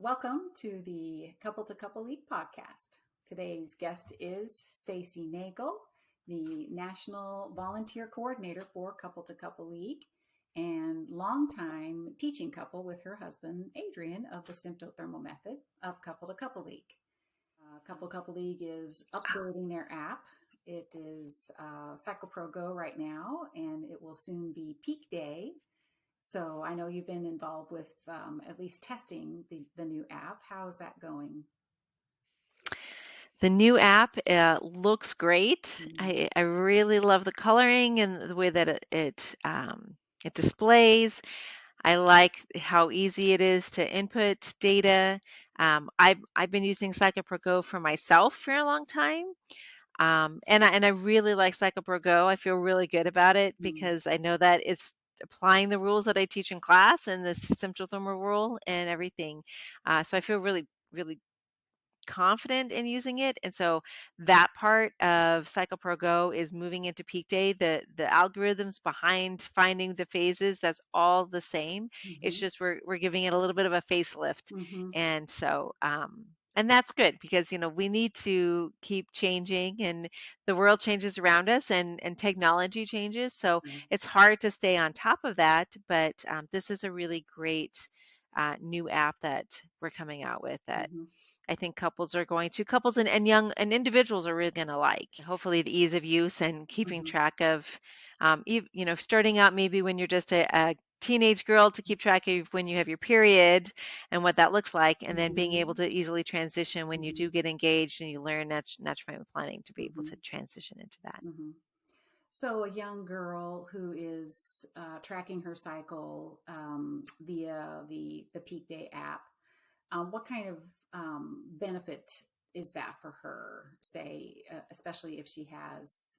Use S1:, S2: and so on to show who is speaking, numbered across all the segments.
S1: Welcome to the Couple to Couple League podcast. Today's guest is Stacey Nagle, the National Volunteer Coordinator for Couple to Couple League and longtime teaching couple with her husband, Adrian, of the Symptothermal Method of Couple to Couple League. Couple to Couple League is upgrading their app. It is Cycle Pro Go right now, and it will soon be PeakDay. So I know you've been involved with at least testing the new app. How is that going?
S2: The new app looks great. I really love the coloring and the way that it displays. I like how easy it is to input data. I've been using Pro Go for myself for a long time. And I really like Pro Go. I feel really good about it because I know that it's applying the rules that I teach in class and the symptothermal rule and everything. So I feel really, really confident in using it. And so that part of Cycle Pro Go is moving into PeakDay. The algorithms behind finding the phases, that's all the same. It's just we're giving it a little bit of a facelift. And so and that's good because we need to keep changing, and the world changes around us, and technology changes. So it's hard to stay on top of that, but this is a really great new app that we're coming out with that I think couples and young and individuals are really going to like. Hopefully, the ease of use and keeping track of, starting out maybe when you're just a teenage girl to keep track of when you have your period and what that looks like, and then being able to easily transition when you do get engaged and you learn natural family planning to be able to transition into that.
S1: So a young girl who is tracking her cycle via the PeakDay app, what kind of benefit is that for her, say, especially if she has,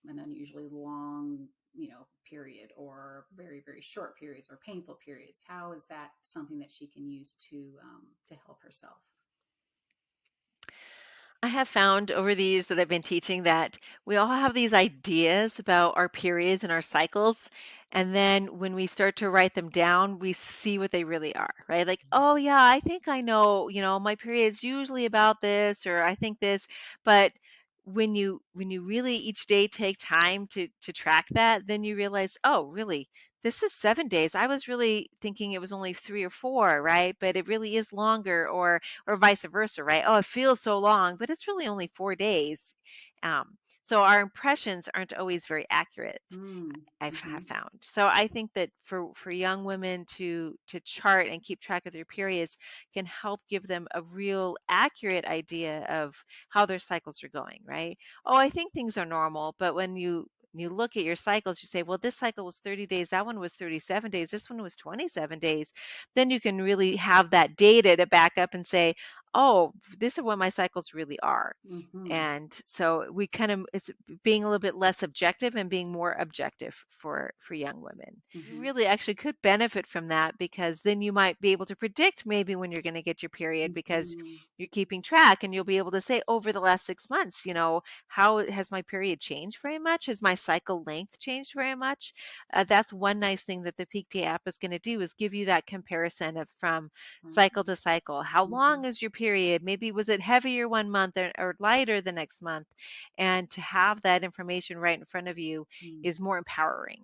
S1: an unusually long, period, or very, very short periods or painful periods? How is that something that she can use to help herself?
S2: I have found over the years that I've been teaching that we all have these ideas about our periods and our cycles. And then when we start to write them down, we see what they really are, right? Like, oh yeah, I think I know, my period's usually about this, or I think this. But when you really each day take time to track that, then you realize, oh, really, this is 7 days. I was really thinking it was only 3 or 4, right? But it really is longer, or vice versa, right? Oh, it feels so long, but it's really only 4 days. So our impressions aren't always very accurate. Have found. So I think that for young women to chart and keep track of their periods can help give them a real accurate idea of how their cycles are going, right? Oh, I think things are normal, but when you look at your cycles, you say, well, this cycle was 30 days, that one was 37 days, this one was 27 days. Then you can really have that data to back up and say, oh, this is what my cycles really are. And so it's being a little bit less objective and being more objective for young women. You really actually could benefit from that, because then you might be able to predict maybe when you're going to get your period, because you're keeping track, and you'll be able to say, over the last 6 months, how has my period changed very much? Has my cycle length changed very much? That's one nice thing that the PeakDay app is going to do, is give you that comparison of from cycle to cycle. How long is your period? Maybe was it heavier one month or lighter the next month? And to have that information right in front of you is more empowering,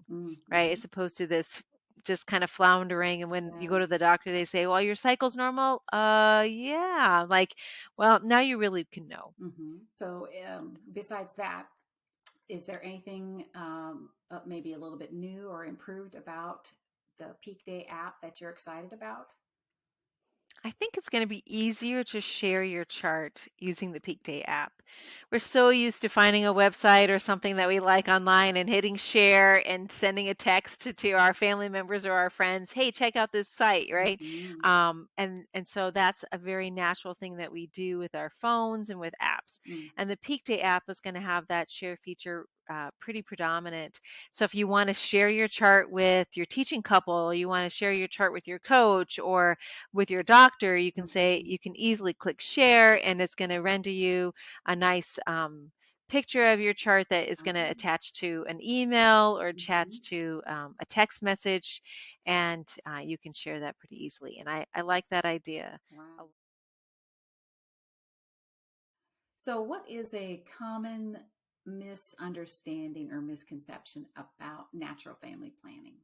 S2: right? As opposed to this just kind of floundering. And when you go to the doctor, they say, well, your cycle's normal. Yeah. Like, well, now you really can know.
S1: So besides that, is there anything maybe a little bit new or improved about the PeakDay app that you're excited about?
S2: I think it's going to be easier to share your chart using the PeakDay app. We're so used to finding a website or something that we like online and hitting share and sending a text to our family members or our friends, hey, check out this site, right? And so that's a very natural thing that we do with our phones and with apps. And the PeakDay app is going to have that share feature pretty predominant. So if you want to share your chart with your teaching couple, you want to share your chart with your coach or with your doctor, you can say, you can easily click share, and it's going to render you a nice picture of your chart that is going to
S1: Okay.
S2: attach to an email or
S1: Hmm.
S2: attach to a text message, and you can share that pretty easily. And I like that idea.
S1: Wow. So, what is a common misunderstanding or misconception about natural family planning?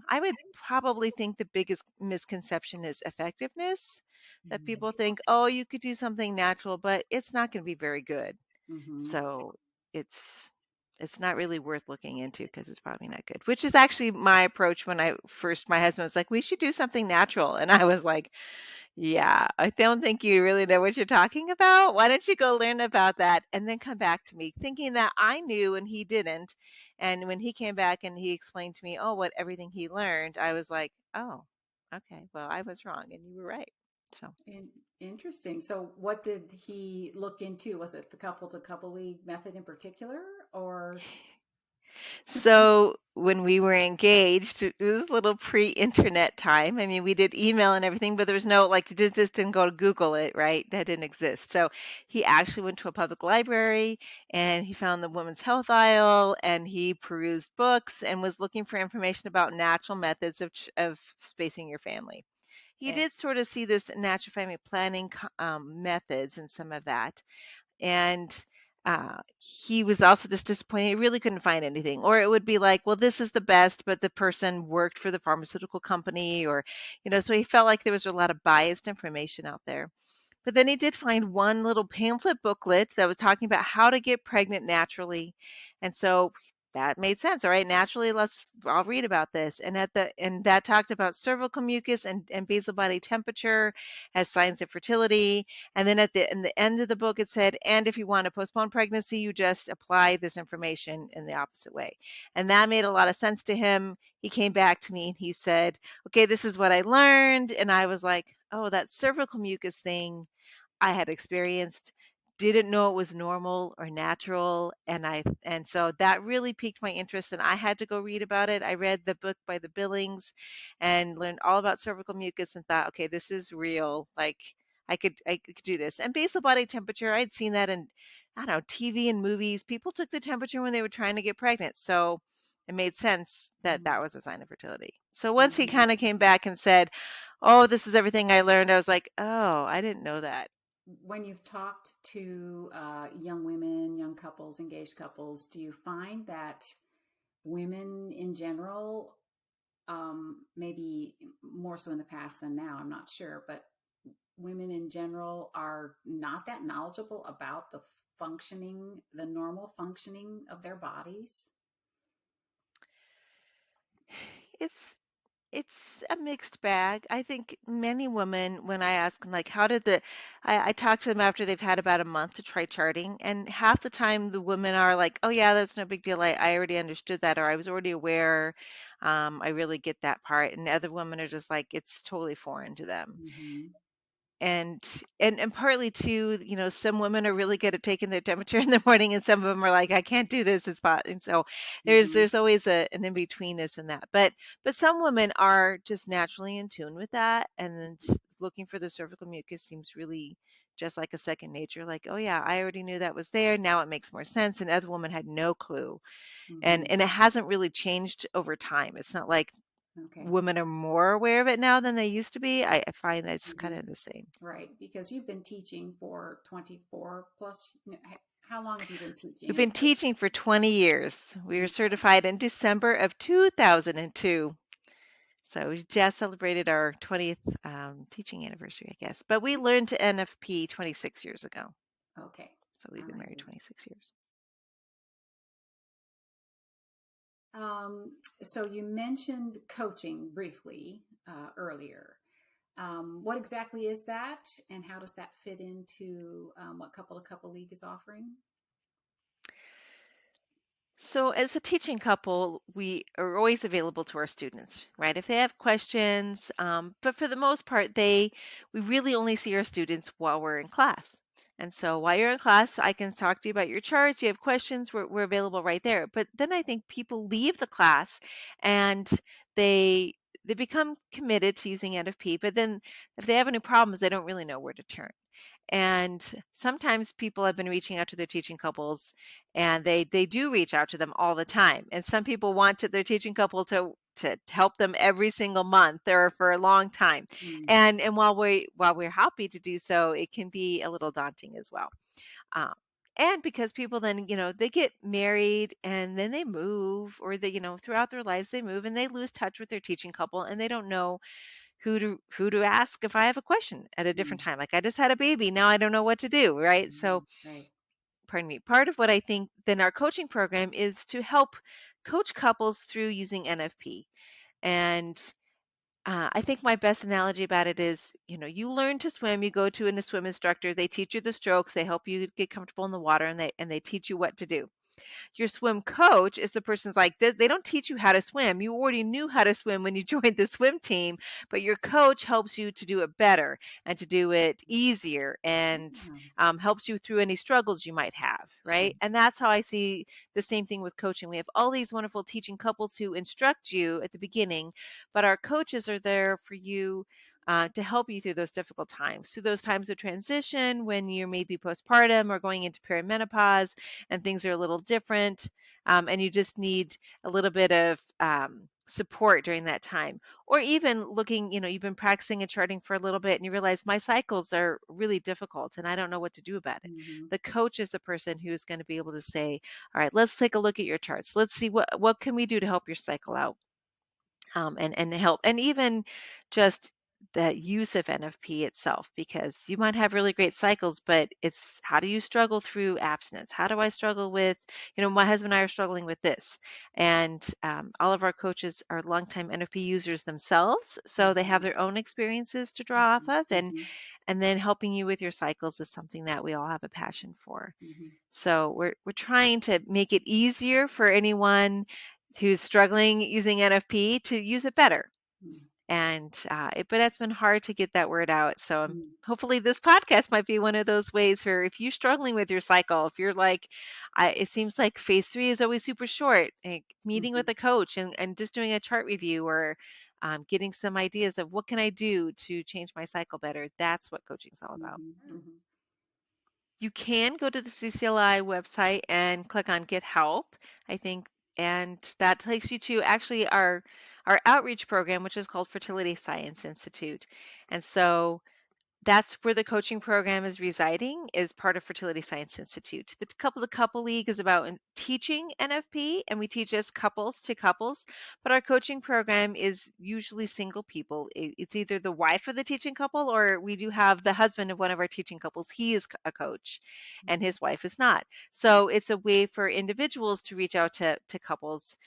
S2: I would probably think the biggest misconception is effectiveness, that people think, oh, you could do something natural, but it's not going to be very good.
S1: Mm-hmm.
S2: So it's it's not really worth looking into because it's probably not good. Which is actually my approach when my husband was like, we should do something natural. And I was like, yeah, I don't think you really know what you're talking about. Why don't you go learn about that and then come back to me, thinking that I knew and he didn't. And when he came back and he explained to me, oh, what everything he learned, I was like, oh, okay, well, I was wrong and you were right. So.
S1: Interesting. So, what did he look into? Was it the couple to couple league method in particular, or?
S2: So when we were engaged, it was a little pre-internet time. I mean, we did email and everything, but there was no like, just didn't go to Google it, right? That didn't exist. So he actually went to a public library and he found the women's health aisle and he perused books and was looking for information about natural methods of spacing your family. He
S1: And
S2: did sort of see this natural family planning methods and some of that, and he was also just disappointed. He really couldn't find anything. Or it would be like, well, this is the best, but the person worked for the pharmaceutical company, or, so he felt like there was a lot of biased information out there. But then he did find one little pamphlet booklet that was talking about how to get pregnant naturally. And so that made sense. All right, naturally, I'll read about this. And that talked about cervical mucus and basal body temperature as signs of fertility. And then in the end of the book, it said, and if you want to postpone pregnancy, you just apply this information in the opposite way. And that made a lot of sense to him. He came back to me and he said, okay, this is what I learned. And I was like, oh, that cervical mucus thing I had experienced, didn't know it was normal or natural, and so that really piqued my interest and I had to go read about it. I read the book by the Billings and learned all about cervical mucus and thought, okay, this is real. Like I could do this. And basal body temperature, I'd seen that in, I don't know, TV and movies. People took the temperature when they were trying to get pregnant. So it made sense that that was a sign of fertility. So once he
S1: mm-hmm.
S2: kind of came back and said, oh, this is everything I learned, I was like, oh, I didn't know that.
S1: When you've talked to young women, young couples, engaged couples, do you find that women in general, maybe more so in the past than now, I'm not sure, but women in general are not that knowledgeable about the normal functioning of their bodies?
S2: It's it's a mixed bag. I think many women, when I ask them, like, how did I talk to them after they've had about a month to try charting, and half the time the women are like, oh, yeah, that's no big deal. I already understood that, or I was already aware. I really get that part. And other women are just like, it's totally foreign to them.
S1: Mm-hmm.
S2: and and partly too, some women are really good at taking their temperature in the morning and some of them are like, I can't do this, it's pot. And so
S1: Mm-hmm.
S2: there's always an in betweenness in that, but some women are just naturally in tune with that, and then looking for the cervical mucus seems really just like a second nature, like, oh yeah, I already knew that was there, now it makes more sense. And other women had no clue,
S1: Mm-hmm.
S2: and it hasn't really changed over time. It's not like
S1: Okay.
S2: women are more aware of it now than they used to be. I find that it's kind
S1: Mm-hmm.
S2: of the same.
S1: Right, because you've been teaching for 24 plus. How long have you been teaching?
S2: We've
S1: I'm
S2: been
S1: sorry.
S2: teaching for 20 years. We were
S1: Okay.
S2: certified in December of 2002. So we just celebrated our 20th teaching anniversary, I guess. But we learned to NFP 26 years ago.
S1: Okay.
S2: So we've
S1: All
S2: been married
S1: righty.
S2: 26 years.
S1: Um, so you mentioned coaching briefly earlier. What exactly is that, and how does that fit into what Couple to Couple League is offering?
S2: So, as a teaching couple, we are always available to our students, right? If they have questions, but for the most part, we really only see our students while we're in class. And so, while you're in class, I can talk to you about your charts. You have questions, we're available right there. But then I think people leave the class and they become committed to using NFP. But then, if they have any problems, they don't really know where to turn. And sometimes people have been reaching out to their teaching couples, and they do reach out to them all the time. And some people want their teaching couple to help them every single month or for a long time.
S1: Mm.
S2: And while we're happy to do so, it can be a little daunting as well. Um, and because people then, they get married and then they move, or they, throughout their lives they move and they lose touch with their teaching couple, and they don't know who to ask if I have a question at a different
S1: Mm.
S2: time. Like, I just had a baby, now I don't know what to do, right? So,
S1: Right.
S2: pardon me, part of what I think then our coaching program is to help coach couples through using NFP. And I think my best analogy about it is, you learn to swim, you go to a swim instructor, they teach you the strokes, they help you get comfortable in the water, and they teach you what to do. Your swim coach is the person's like, they don't teach you how to swim. You already knew how to swim when you joined the swim team, but your coach helps you to do it better and to do it easier, and
S1: Yeah.
S2: helps you through any struggles you might have,
S1: Sure.
S2: right? And that's how I see the same thing with coaching. We have all these wonderful teaching couples who instruct you at the beginning, but our coaches are there for you to help you through those difficult times, through those times of transition when you're maybe postpartum or going into perimenopause and things are a little different, and you just need a little bit of support during that time. Or even looking, you've been practicing and charting for a little bit and you realize my cycles are really difficult and I don't know what to do about it.
S1: Mm-hmm.
S2: The coach is the person who's going to be able to say, all right, let's take a look at your charts. Let's see what can we do to help your cycle out, and help, and even just the use of NFP itself, because you might have really great cycles, but it's how do you struggle through abstinence? How do I struggle with, my husband and I are struggling with this, and all of our coaches are longtime NFP users themselves, so they have
S1: Mm-hmm.
S2: their own experiences to draw off of,
S1: Mm-hmm.
S2: and then helping you with your cycles is something that we all have a passion for.
S1: Mm-hmm.
S2: So we're trying to make it easier for anyone who's struggling using NFP to use it better.
S1: Mm-hmm.
S2: And but it's been hard to get that word out. So
S1: Mm-hmm.
S2: hopefully this podcast might be one of those ways where if you're struggling with your cycle, if you're like, it seems like phase 3 is always super short, like meeting
S1: Mm-hmm.
S2: with a coach and just doing a chart review, or getting some ideas of what can I do to change my cycle better. That's what coaching's all about.
S1: Mm-hmm.
S2: You can go to the CCLI website and click on Get Help, I think, and that takes you to actually our outreach program, which is called Fertility Science Institute. And so that's where the coaching program is residing, is part of Fertility Science Institute. The Couple League is about teaching NFP, and we teach as couples to couples, but our coaching program is usually single people. It's either the wife of the teaching couple, or we do have the husband of one of our teaching couples. He is a coach and his wife is not. So it's a way for individuals to reach out to couples,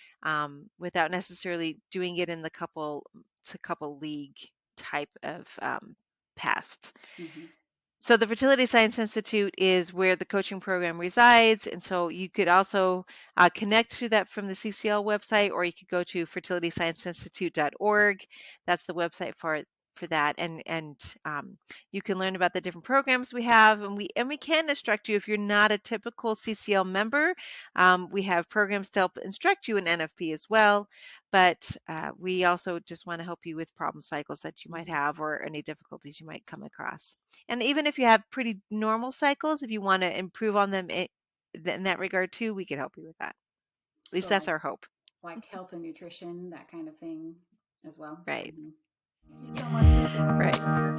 S2: without necessarily doing it in the couple to couple league type of past.
S1: Mm-hmm.
S2: So the Fertility Science Institute is where the coaching program resides, and so you could also connect to that from the CCL website, or you could go to fertilityscienceinstitute.org. That's the website for that, and you can learn about the different programs we have, and we can instruct you if you're not a typical CCL member. We have programs to help instruct you in NFP as well, but we also just want to help you with problem cycles that you might have or any difficulties you might come across. And even if you have pretty normal cycles, if you want to improve on them in that regard too, we can help you with that. At least
S1: So
S2: that's our hope.
S1: like health and nutrition, that kind of thing as well.
S2: Right.
S1: Mm-hmm. Thank you so much for sharing
S2: Right.
S1: your